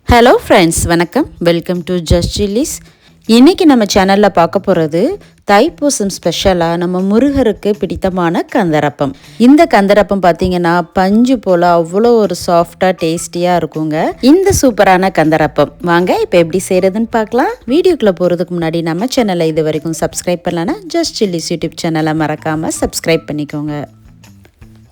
Hello friends, வணக்கம். Welcome to just chillies. இன்றைக்கி நம்ம சேனலில் பார்க்க போகிறது தைப்பூசம் ஸ்பெஷலாக நம்ம முருகருக்கு பிடித்தமான கந்தரப்பம். இந்த கந்தரப்பம் பார்த்திங்கன்னா பஞ்சு போல் அவ்வளோ ஒரு சாஃப்டாக டேஸ்டியாக இருக்குங்க. இந்த சூப்பரான கந்தரப்பம் வாங்க இப்போ எப்படி செய்கிறதுன்னு பார்க்கலாம். வீடியோக்குள்ளே போகிறதுக்கு முன்னாடி நம்ம சேனலை இது வரைக்கும் சப்ஸ்கிரைப் பண்ணலன்னா ஜஸ்ட் சில்லிஸ் யூடியூப் சேனலை மறக்காமல் சப்ஸ்கிரைப் பண்ணிக்கோங்க.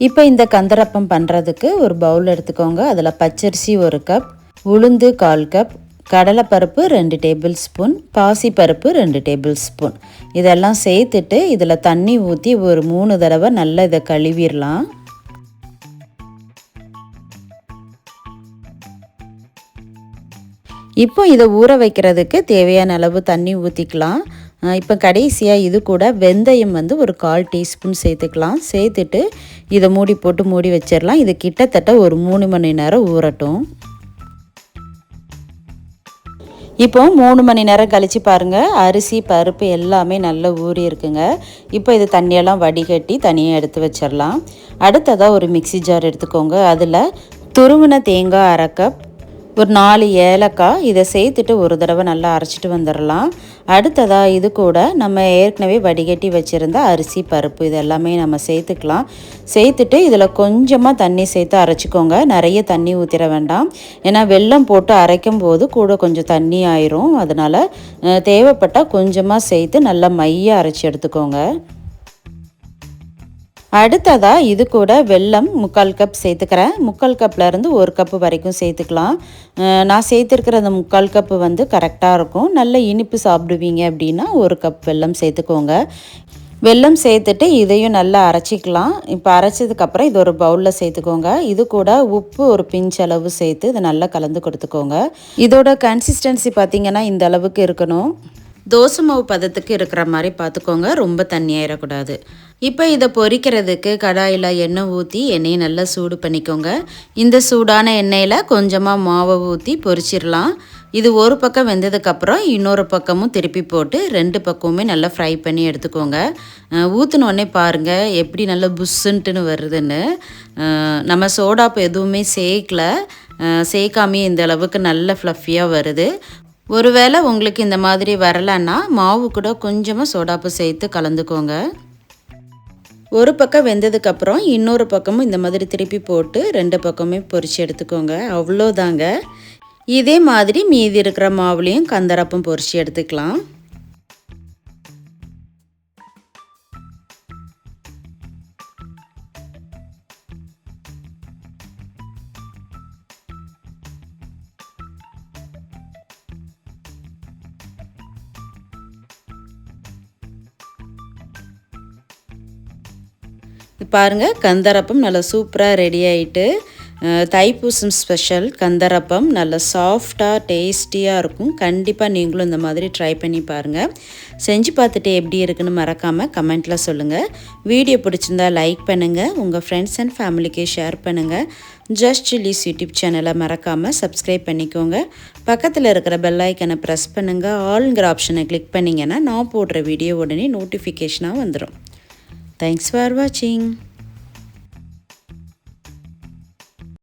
இப்போ இந்த கந்தரப்பம் பண்ணுறதுக்கு ஒரு பவுல் எடுத்துக்கோங்க. அதில் பச்சரிசி 1 கப், உளுந்து 1/4 கப், கடலைப்பருப்பு 2 டேபிள் ஸ்பூன், பாசிப்பருப்பு 2 டேபிள் ஸ்பூன் இதெல்லாம் சேர்த்துட்டு இதில் தண்ணி ஊற்றி ஒரு 3 தடவை நல்லா இதை கழுவிடலாம். இப்போ இதை ஊற வைக்கிறதுக்கு தேவையான அளவு தண்ணி ஊற்றிக்கலாம். இப்போ கடைசியாக இது கூட வெந்தயம் ஒரு 1/4 டீஸ்பூன் சேர்த்துக்கலாம். சேர்த்துட்டு இதை மூடி போட்டு மூடி வச்சிடலாம். இது கிட்டத்தட்ட ஒரு 3 மணி நேரம் ஊறட்டும். இப்போ 3 மணி நேரம் கழித்து பாருங்கள், அரிசி பருப்பு எல்லாமே நல்லா ஊறி இருக்குங்க. இப்போ இது தண்ணியெல்லாம் வடிகட்டி தனியாக எடுத்து வச்சிடலாம். அடுத்ததாக ஒரு மிக்சி ஜார் எடுத்துக்கோங்க. அதில் துருவின தேங்காய் 1/2 கப், ஒரு 4 ஏலக்காய் இதை சேர்த்துட்டு ஒரு தடவை நல்லா அரைச்சிட்டு வந்துடலாம். அடுத்ததாக இது கூட நம்ம ஏற்கனவே வடிகட்டி வச்சுருந்த அரிசி பருப்பு இது எல்லாமே நம்ம சேர்த்துக்கலாம். சேர்த்துட்டு இதில் கொஞ்சமாக தண்ணி சேர்த்து அரைச்சிக்கோங்க. நிறைய தண்ணி ஊற்றிட வேண்டாம். ஏன்னா வெல்லம் போட்டு அரைக்கும் போது கூட கொஞ்சம் தண்ணி ஆயிரும். அதனால் தேவைப்பட்டால் கொஞ்சமாக சேர்த்து நல்லா மையாக அரைச்சி எடுத்துக்கோங்க. அடுத்ததாக இது கூட வெல்லம் 3/4 கப் சேர்த்துக்கிறேன். 3/4 கப்லேருந்து 1 கப்பு வரைக்கும் சேர்த்துக்கலாம். நான் சேர்த்துருக்கிற அந்த 3/4 கப்பு கரெக்டாக இருக்கும். நல்ல இனிப்பு சாப்பிடுவீங்க அப்படின்னா 1 கப் வெல்லம் சேர்த்துக்கோங்க. வெல்லம் சேர்த்துட்டு இதையும் நல்லா அரைச்சிக்கலாம். இப்போ அரைச்சதுக்கப்புறம் இது ஒரு பவுலில் சேர்த்துக்கோங்க. இது கூட உப்பு ஒரு பிஞ்ச் அளவு சேர்த்து இதை நல்லா கலந்து கொடுத்துக்கோங்க. இதோட கன்சிஸ்டன்சி பார்த்திங்கன்னா இந்த அளவுக்கு இருக்கணும். தோசை மாவு பதத்துக்கு இருக்கிற மாதிரி பார்த்துக்கோங்க, ரொம்ப தண்ணியாயிடக்கூடாது. இப்போ இதை பொரிக்கிறதுக்கு கடாயில் எண்ணெய் ஊற்றி எண்ணெயை நல்லா சூடு பண்ணிக்கோங்க. இந்த சூடான எண்ணெயில் கொஞ்சமாக மாவை ஊற்றி பொரிச்சிடலாம். இது ஒரு பக்கம் வெந்ததுக்கப்புறம் இன்னொரு பக்கமும் திருப்பி போட்டு 2 பக்கமுமே நல்லா ஃப்ரை பண்ணி எடுத்துக்கோங்க. ஊற்றினோடனே பாருங்கள் எப்படி நல்லா புஷ்ஷுன்ட்டுன்னு வருதுன்னு. நம்ம சோடாப்பு எதுவுமே சேர்க்காமே இந்த அளவுக்கு நல்ல ஃப்ளஃபியாக வருது. ஒருவேளை உங்களுக்கு இந்த மாதிரி வரலைன்னா மாவு கூட கொஞ்சமாக சோடாப்பு சேர்த்து கலந்துக்கோங்க. ஒரு பக்கம் வெந்ததுக்கப்புறம் இன்னொரு பக்கமும் இந்த மாதிரி திருப்பி போட்டு 2 பக்கமே பொரித்து எடுத்துக்கோங்க. அவ்வளோதாங்க. இதே மாதிரி மீதி இருக்கிற மாவுலேயும் கந்தரப்பம் பொரித்து எடுத்துக்கலாம். பாருங்கள், கந்தரப்பம் நல்லா சூப்பராக ரெடி ஆகிட்டு. தைப்பூசம் ஸ்பெஷல் கந்தரப்பம் நல்ல சாஃப்டாக டேஸ்டியாக இருக்கும். கண்டிப்பாக நீங்களும் இந்த மாதிரி ட்ரை பண்ணி பாருங்கள். செஞ்சு பார்த்துட்டு எப்படி இருக்குன்னு மறக்காமல் கமெண்ட்டில் சொல்லுங்கள். வீடியோ பிடிச்சிருந்தா லைக் பண்ணுங்கள், உங்கள் ஃப்ரெண்ட்ஸ் அண்ட் ஃபேமிலிக்கு ஷேர் பண்ணுங்கள். ஜஸ்ட் சில்லிஸ் யூடியூப் சேனலை மறக்காமல் சப்ஸ்கிரைப் பண்ணிக்கோங்க. பக்கத்தில் இருக்கிற பெல் ஐக்கனை ப்ரெஸ் பண்ணுங்கள். ஆல்ங்கிற ஆப்ஷனை கிளிக் பண்ணிங்கன்னா நான் போடுற வீடியோ உடனே நோட்டிஃபிகேஷனாக வந்துடும். Thanks for watching.